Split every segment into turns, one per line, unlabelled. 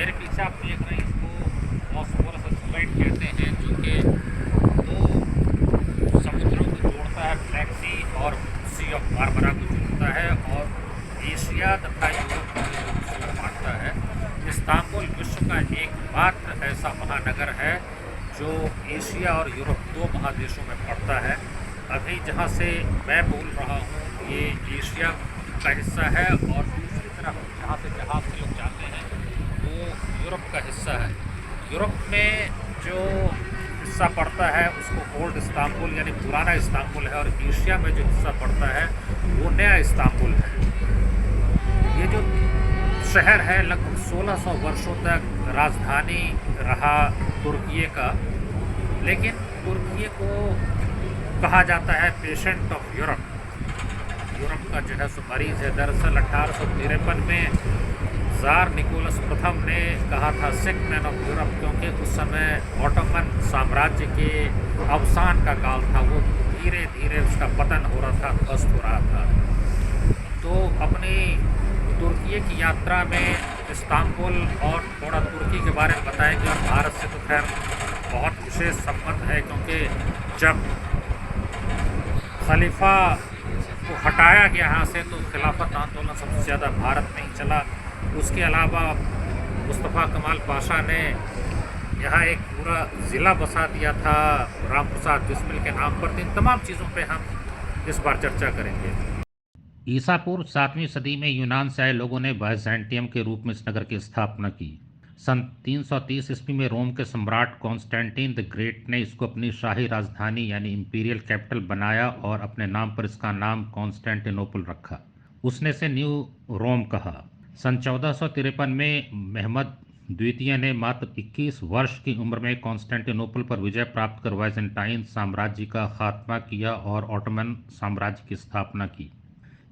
मेरे पीछे आप देख रहे हैं, इसको बॉस्फोरस स्ट्रेट कहते हैं, जो कि दो समुद्रों को जोड़ता है, ब्लैक सी और सी ऑफ मार्मरा को जोड़ता है और एशिया तथा यूरोप को बांटता है। इस्तांबुल विश्व का एकमात्र ऐसा महानगर है जो एशिया और यूरोप दो महादेशों में पड़ता है। अभी जहाँ से मैं बोल रहा हूँ ये एशिया का हिस्सा है और दूसरी तरफ जहाँ से जहाज़ से लोग जाते हैं वो यूरोप का हिस्सा है। यूरोप में जो हिस्सा पड़ता है उसको ओल्ड इस्तांबुल यानी पुराना इस्तांबुल है और एशिया में जो हिस्सा पड़ता है वो नया इस्तांबुल है। ये जो शहर है लगभग 1600 वर्षों तक राजधानी रहा तुर्की का, लेकिन तुर्की को कहा जाता है पेशेंट ऑफ यूरोप। यूरोप का जो है सो मरीज है। दरअसल 1853 में ज़ार निकोलस प्रथम ने कहा था सिक मैन ऑफ यूरोप, क्योंकि उस समय ऑटोमन साम्राज्य के अवसान का काल था। वो धीरे धीरे उसका पतन हो रहा था, ध्वस्त हो रहा था। तो अपनी तुर्की की यात्रा में इस्तांबुल और थोड़ा तुर्की के बारे में बताएंगे। और भारत से तो खैर बहुत विशेष संबंध है, क्योंकि जब खलीफा को हटाया गया यहाँ से तो खिलाफत आंदोलन सबसे ज़्यादा भारत में ही चला। उसके अलावा मुस्तफ़ा कमाल पाशा ने यहाँ एक पूरा ज़िला बसा दिया था राम प्रसाद बिस्मिल के नाम पर। इन तमाम चीज़ों पे हम इस बार चर्चा करेंगे।
ईसा पूर्व 7वीं सदी में यूनान से आए लोगों ने बाइजेंटियम के रूप में इस नगर की स्थापना की। सन 330 ईस्वी में रोम के सम्राट कॉन्स्टेंटिन द ग्रेट ने इसको अपनी शाही राजधानी यानी इंपीरियल कैपिटल बनाया और अपने नाम पर इसका नाम कॉन्स्टेंटिनोपल रखा। उसने इसे न्यू रोम कहा। सन 1453 में महमद द्वितीय ने मात्र 21 वर्ष की उम्र में कॉन्स्टेंटिनोपल पर विजय प्राप्त कर बाइजेंटाइन साम्राज्य का खात्मा किया और ऑटोमन साम्राज्य की स्थापना की।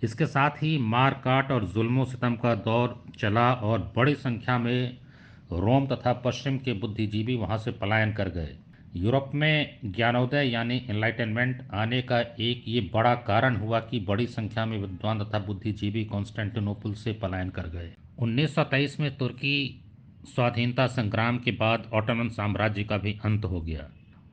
इसके साथ ही मार काट और जुल्म सितम का दौर चला और बड़ी संख्या में रोम तथा पश्चिम के बुद्धिजीवी वहां से पलायन कर गए। यूरोप में ज्ञानोदय यानी एनलाइटनमेंट आने का एक ये बड़ा कारण हुआ कि बड़ी संख्या में विद्वान तथा बुद्धिजीवी कॉन्स्टेंटिनोपल से पलायन कर गए। 1923 में तुर्की स्वाधीनता संग्राम के बाद ऑटोमन साम्राज्य का भी अंत हो गया।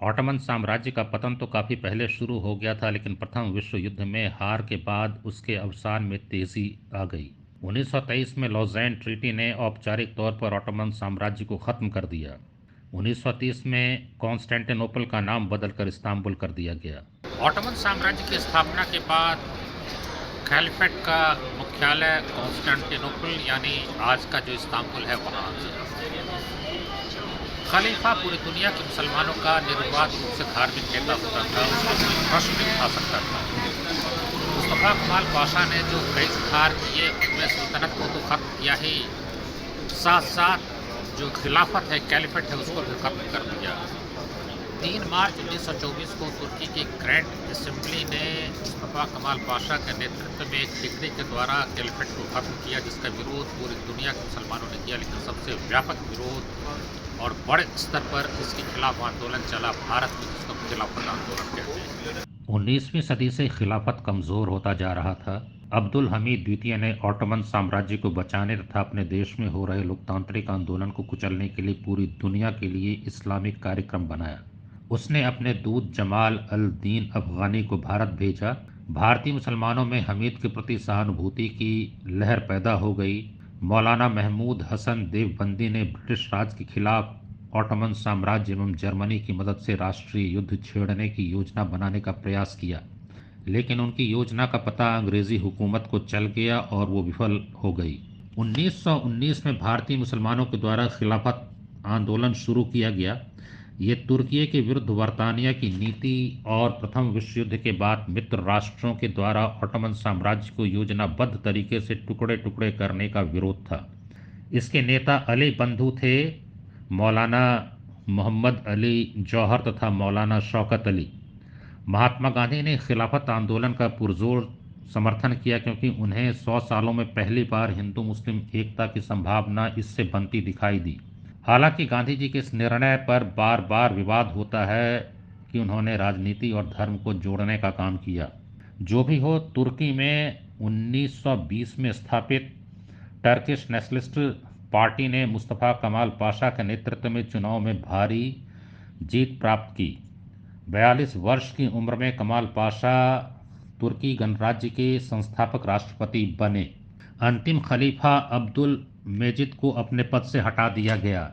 ऑटोमन साम्राज्य का पतन तो काफ़ी पहले शुरू हो गया था, लेकिन प्रथम विश्व युद्ध में हार के बाद उसके अवसान में तेज़ी आ गई। 1923 में लॉज़ैन ट्रीटी ने औपचारिक तौर पर ऑटोमन साम्राज्य को ख़त्म कर दिया। 1930 में कॉन्स्टेंटिनोपल का नाम बदलकर इस्तांबुल कर दिया गया।
ऑटोमन साम्राज्य की स्थापना के बाद खलीफेट का मुख्यालय कॉन्स्टेंटिनोपल यानी आज का जो इस्तांबुल है वहाँ। खलीफा पूरी दुनिया के मुसलमानों का निर्बाध रूप से धार्मिक नेता होता था, उसको कोई प्रश्न नहीं उठा सकता था। मुस्तफ़ा कमाल पाशा ने जो कई सुधार किए उनमें सल्तनत को तो ख़त्म किया ही, साथ साथ जो खिलाफत है, कैलिफेट है, उसको भी ख़त्म कर दिया। 3 मार्च 1924 को तुर्की की ग्रैंड असेंबली ने मुस्तफ़ा कमाल पाशा के नेतृत्व में एक डिक्री के द्वारा कैलिफेट को ख़त्म किया, जिसका विरोध पूरी दुनिया के मुसलमानों ने किया। लेकिन सबसे व्यापक विरोध और बड़े स्तर पर इसके खिलाफ आंदोलन चला भारत में, जिसको खिलाफत आंदोलन कहते हैं।
19वीं सदी से खिलाफत कमज़ोर होता जा रहा था। अब्दुल हमीद द्वितीय ने ऑटोमन साम्राज्य को बचाने तथा अपने देश में हो रहे लोकतांत्रिक आंदोलन को कुचलने के लिए पूरी दुनिया के लिए इस्लामिक कार्यक्रम बनाया। उसने अपने दूत जमाल अल दीन अफगानी को भारत भेजा। भारतीय मुसलमानों में हमीद के प्रति सहानुभूति की लहर पैदा हो गई। मौलाना महमूद हसन देवबंदी ने ब्रिटिश राज के खिलाफ ऑटोमन साम्राज्य एवं जर्मनी की मदद से राष्ट्रीय युद्ध छेड़ने की योजना बनाने का प्रयास किया, लेकिन उनकी योजना का पता अंग्रेजी हुकूमत को चल गया और वो विफल हो गई। 1919 में भारतीय मुसलमानों के द्वारा खिलाफत आंदोलन शुरू किया गया। ये तुर्की के विरुद्ध बरतानिया की नीति और प्रथम विश्व युद्ध के बाद मित्र राष्ट्रों के द्वारा ऑटोमन साम्राज्य को योजनाबद्ध तरीके से टुकड़े टुकड़े करने का विरोध था। इसके नेता अली बंधु थे, मौलाना मोहम्मद अली जौहर तथा मौलाना शौकत अली। महात्मा गांधी ने खिलाफत आंदोलन का पुरजोर समर्थन किया, क्योंकि उन्हें 100 सालों में पहली बार हिंदू मुस्लिम एकता की संभावना इससे बनती दिखाई दी। हालांकि गांधी जी के इस निर्णय पर बार बार विवाद होता है कि उन्होंने राजनीति और धर्म को जोड़ने का काम किया। जो भी हो, तुर्की में 1920 में स्थापित टर्किश नेशनलिस्ट पार्टी ने मुस्तफ़ा कमाल पाशा के नेतृत्व में चुनाव में भारी जीत प्राप्त की। 42 वर्ष की उम्र में कमाल पाशा तुर्की गणराज्य के संस्थापक राष्ट्रपति बने। अंतिम खलीफा अब्दुल मेजिद को अपने पद से हटा दिया गया,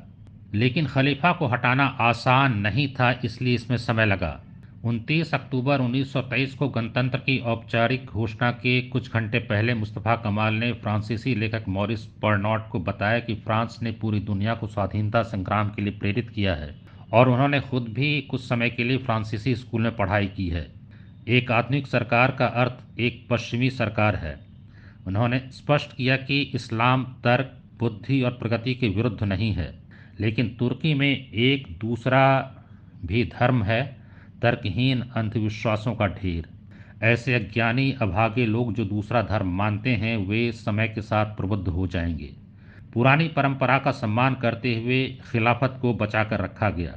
लेकिन खलीफा को हटाना आसान नहीं था, इसलिए इसमें समय लगा। 29 अक्टूबर 1923 को गणतंत्र की औपचारिक घोषणा के कुछ घंटे पहले मुस्तफ़ा कमाल ने फ्रांसीसी लेखक मॉरिस पर्नॉट को बताया कि फ्रांस ने पूरी दुनिया को स्वाधीनता संग्राम के लिए प्रेरित किया है और उन्होंने खुद भी कुछ समय के लिए फ्रांसीसी स्कूल में पढ़ाई की है। एक आधुनिक सरकार का अर्थ एक पश्चिमी सरकार है। उन्होंने स्पष्ट किया कि इस्लाम तर्क, बुद्धि और प्रगति के विरुद्ध नहीं है, लेकिन तुर्की में एक दूसरा भी धर्म है, तर्कहीन अंधविश्वासों का ढेर। ऐसे अज्ञानी अभागे लोग जो दूसरा धर्म मानते हैं वे समय के साथ प्रबुद्ध हो जाएंगे। पुरानी परंपरा का सम्मान करते हुए खिलाफत को बचाकर रखा गया,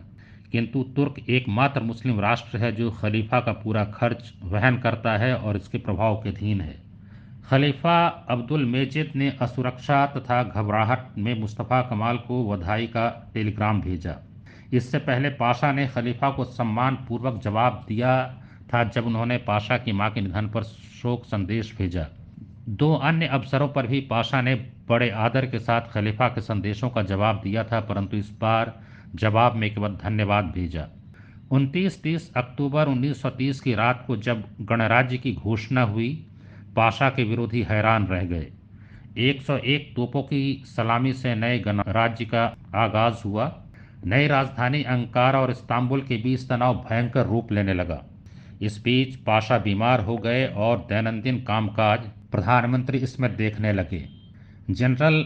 किंतु तुर्क एकमात्र मुस्लिम राष्ट्र है जो खलीफा का पूरा खर्च वहन करता है और इसके प्रभाव के अधीन है। खलीफा अब्दुल मेजिद ने असुरक्षा तथा घबराहट में मुस्तफ़ा कमाल को बधाई का टेलीग्राम भेजा। इससे पहले पाशा ने खलीफा को सम्मान पूर्वक जवाब दिया था जब उन्होंने पाशा की मां के निधन पर शोक संदेश भेजा। 2 अन्य अवसरों पर भी पाशा ने बड़े आदर के साथ खलीफा के संदेशों का जवाब दिया था, परंतु इस बार जवाब में केवल धन्यवाद भेजा। 29-30 अक्टूबर 1930 की रात को जब गणराज्य की घोषणा हुई, पाशा के विरोधी हैरान रह गए। 101 तोपों की सलामी से नए गणराज्य का आगाज हुआ। नई राजधानी अंकारा और इस्तांबुल के बीच तनाव भयंकर रूप लेने लगा। इस बीच पाशा बीमार हो गए और दैनंदिन कामकाज प्रधानमंत्री इसमें देखने लगे। जनरल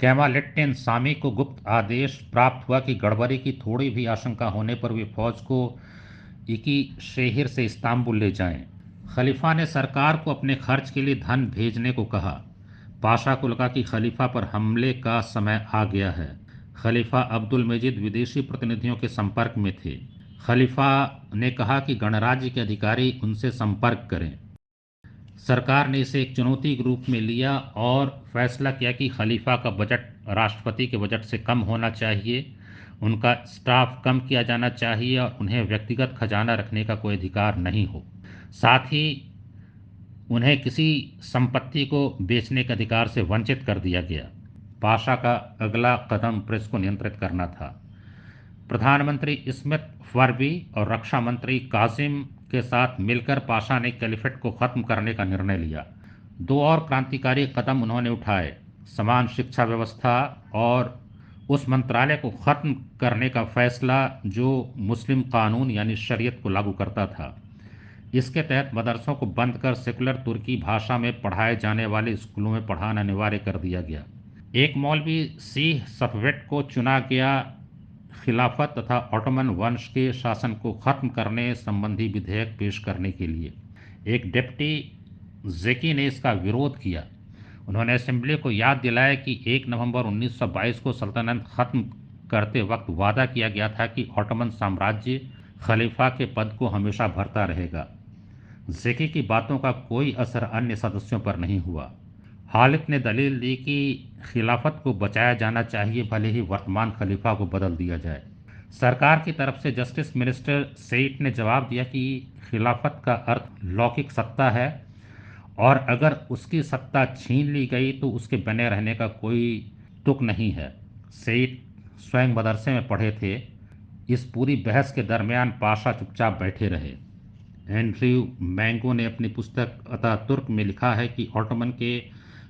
केमालेट्टिन सामी को गुप्त आदेश प्राप्त हुआ कि गड़बड़ी की थोड़ी भी आशंका होने पर वे फौज को इकी शहर से इस्तांबुल ले जाएं। खलीफा ने सरकार को अपने खर्च के लिए धन भेजने को कहा। पाशा को लगा कि खलीफा पर हमले का समय आ गया है। खलीफा अब्दुल मजीद विदेशी प्रतिनिधियों के संपर्क में थे। खलीफा ने कहा कि गणराज्य के अधिकारी उनसे संपर्क करें। सरकार ने इसे एक चुनौती के रूप में लिया और फैसला किया कि खलीफा का बजट राष्ट्रपति के बजट से कम होना चाहिए, उनका स्टाफ कम किया जाना चाहिए और उन्हें व्यक्तिगत खजाना रखने का कोई अधिकार नहीं हो। साथ ही उन्हें किसी संपत्ति को बेचने के अधिकार से वंचित कर दिया गया। पाशा का अगला कदम प्रेस को नियंत्रित करना था। प्रधानमंत्री इस्मत फरवी और रक्षा मंत्री कासिम के साथ मिलकर पाशा ने कैलिफेट को खत्म करने का निर्णय लिया। 2 और क्रांतिकारी कदम उन्होंने उठाए। समान शिक्षा व्यवस्था और उस मंत्रालय को खत्म करने का फैसला जो मुस्लिम कानून यानी शरीयत को लागू करता था। इसके तहत मदरसों को बंद कर सेकुलर तुर्की भाषा में पढ़ाए जाने वाले स्कूलों में पढ़ाना अनिवार्य कर दिया गया। एक मौलवी सीह सफवेट को चुना गया। खिलाफत तथा ऑटोमन वंश के शासन को खत्म करने संबंधी विधेयक पेश करने के लिए एक डिप्टी जेकी ने इसका विरोध किया। उन्होंने असेंबली को याद दिलाया कि 1 नवंबर 1922 को सल्तनत खत्म करते वक्त वादा किया गया था कि ऑटोमन साम्राज्य खलीफा के पद को हमेशा भरता रहेगा। जेकी की बातों का कोई असर अन्य सदस्यों पर नहीं हुआ। हालिद ने दलील दी कि खिलाफत को बचाया जाना चाहिए, भले ही वर्तमान खलीफा को बदल दिया जाए। सरकार की तरफ से जस्टिस मिनिस्टर सेठ ने जवाब दिया कि खिलाफत का अर्थ लौकिक सत्ता है और अगर उसकी सत्ता छीन ली गई तो उसके बने रहने का कोई तुक नहीं है। सेठ स्वयं मदरसे में पढ़े थे। इस पूरी बहस के दरमियान पाशा चुपचाप बैठे रहे। एंड्रयू मैंगो ने अपनी पुस्तक अतातुर्क में लिखा है कि ऑटोमन के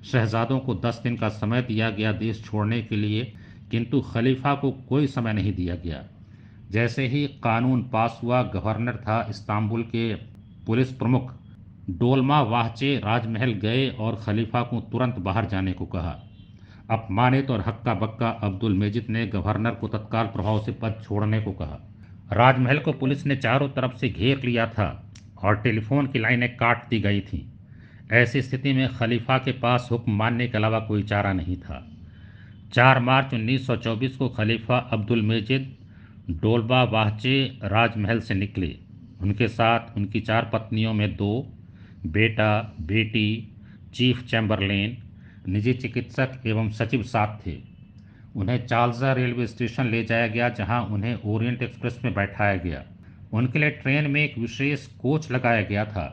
शहजादों को 10 दिन का समय दिया गया देश छोड़ने के लिए, किंतु खलीफा को कोई समय नहीं दिया गया। जैसे ही कानून पास हुआ, गवर्नर था इस्तांबुल के पुलिस प्रमुख डोलमा वाहचे राजमहल गए और खलीफा को तुरंत बाहर जाने को कहा। अपमानित और हक्का बक्का अब्दुल मेजिद ने गवर्नर को तत्काल प्रभाव से पद छोड़ने को कहा। राजमहल को पुलिस ने चारों तरफ से घेर लिया था और टेलीफोन की लाइनें काट दी गई थीं। ऐसी स्थिति में खलीफा के पास हुक्म मानने के अलावा कोई चारा नहीं था। 4 मार्च 1924 को खलीफा अब्दुल मेजिद डोलबा वाहचे राजमहल से निकले। उनके साथ उनकी 4 पत्नियों में 2 बेटा, बेटी, चीफ चैम्बरलेन, निजी चिकित्सक एवं सचिव साथ थे। उन्हें चार्ल्सा रेलवे स्टेशन ले जाया गया, जहां उन्हें ओरिएंट एक्सप्रेस में बैठाया गया। उनके लिए ट्रेन में एक विशेष कोच लगाया गया था।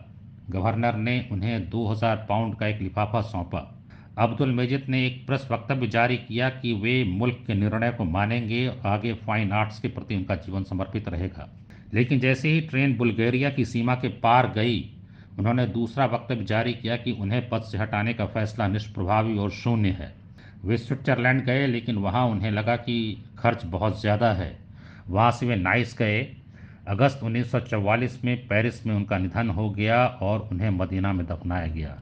गवर्नर ने उन्हें 2000 पाउंड का एक लिफाफा सौंपा। अब्दुल मजीद ने एक प्रेस वक्तव्य जारी किया कि वे मुल्क के निर्णय को मानेंगे और आगे फाइन आर्ट्स के प्रति उनका जीवन समर्पित रहेगा। लेकिन जैसे ही ट्रेन बुल्गारिया की सीमा के पार गई, उन्होंने दूसरा वक्तव्य जारी किया कि उन्हें पद से हटाने का फैसला निष्प्रभावी और शून्य है। वे स्विट्जरलैंड गए, लेकिन वहां उन्हें लगा कि खर्च बहुत ज़्यादा है। वहां से वे नाइस गए। अगस्त 1944 में पेरिस में उनका निधन हो गया और उन्हें मदीना में दफनाया गया।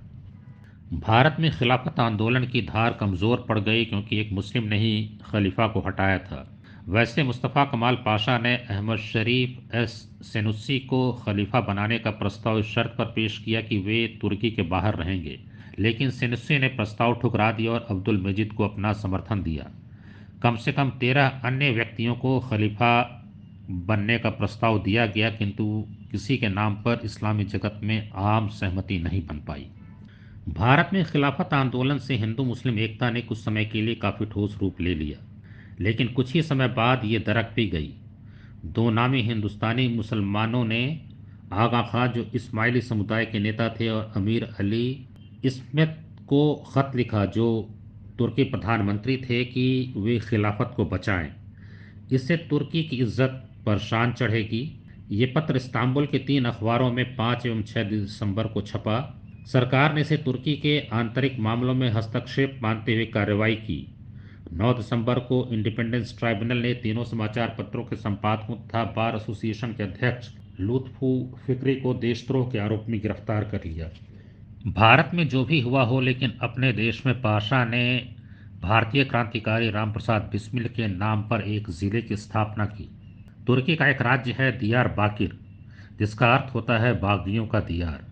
भारत में खिलाफत आंदोलन की धार कमज़ोर पड़ गई, क्योंकि एक मुस्लिम ने ही खलीफा को हटाया था। वैसे मुस्तफ़ा कमाल पाशा ने अहमद शरीफ एस सेनुसी को खलीफा बनाने का प्रस्ताव इस शर्त पर पेश किया कि वे तुर्की के बाहर रहेंगे, लेकिन सेनुसी ने प्रस्ताव ठुकरा दिया और अब्दुल मजीद को अपना समर्थन दिया। कम से कम 13 अन्य व्यक्तियों को खलीफा बनने का प्रस्ताव दिया गया, किंतु किसी के नाम पर इस्लामी जगत में आम सहमति नहीं बन पाई। भारत में खिलाफत आंदोलन से हिंदू मुस्लिम एकता ने कुछ समय के लिए काफ़ी ठोस रूप ले लिया, लेकिन कुछ ही समय बाद ये दरक भी गई। दो नामी हिंदुस्तानी मुसलमानों ने आगा खां, जो इस्माइली समुदाय के नेता थे, और अमीर अली इस्मत को ख़त लिखा, जो तुर्की प्रधानमंत्री थे, कि वे खिलाफत को बचाएं। इससे तुर्की की इज्जत पर शान चढ़ेगी। ये पत्र इस्तांबुल के 3 अखबारों में 5 एवं 6 दिसंबर को छपा। सरकार ने इसे तुर्की के आंतरिक मामलों में हस्तक्षेप मानते हुए कार्रवाई की। 9 दिसंबर को इंडिपेंडेंस ट्राइब्यूनल ने तीनों समाचार पत्रों के संपादकों तथा बार एसोसिएशन के अध्यक्ष लुत्फू फिक्री को देशद्रोह के आरोप में गिरफ्तार कर लिया। भारत में जो भी हुआ हो, लेकिन अपने देश में पाशा ने भारतीय क्रांतिकारी राम प्रसाद बिस्मिल के नाम पर एक ज़िले की स्थापना की। तुर्की का एक राज्य है दियार बाकिर, जिसका अर्थ होता है बागियों का दियार।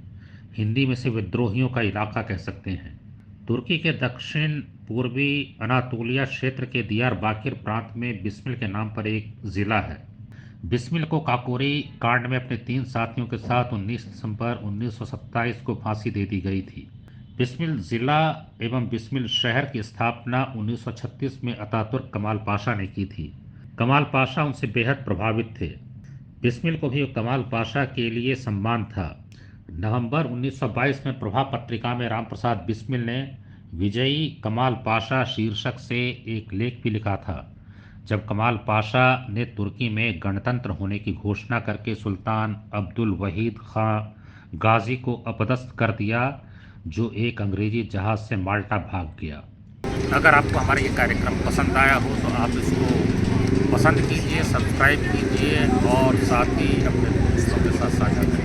हिंदी में से विद्रोहियों का इलाका कह सकते हैं। तुर्की के दक्षिण पूर्वी अनातोलिया क्षेत्र के दियार बाकिर प्रांत में बिस्मिल के नाम पर एक ज़िला है। बिस्मिल को काकोरी कांड में अपने 3 साथियों के साथ 19 दिसंबर 1927 को फांसी दे दी गई थी। बिस्मिल ज़िला एवं बिस्मिल शहर की स्थापना 1936 में अतातुर्क कमाल पाशा ने की थी। कमाल पाशा उनसे बेहद प्रभावित थे। बिस्मिल को भी कमाल पाशा के लिए सम्मान था। नवंबर 1922 में प्रभा पत्रिका में राम प्रसाद बिस्मिल ने विजयी कमाल पाशा शीर्षक से एक लेख भी लिखा था, जब कमाल पाशा ने तुर्की में गणतंत्र होने की घोषणा करके सुल्तान अब्दुल वहीद खां गाजी को अपदस्थ कर दिया, जो एक अंग्रेजी जहाज से माल्टा भाग गया। अगर आपको हमारा ये कार्यक्रम पसंद आया हो तो आप इसको पसंद कीजिए, सब्सक्राइब कीजिए और साथ ही अपने दोस्तों के साथ साझा करिए।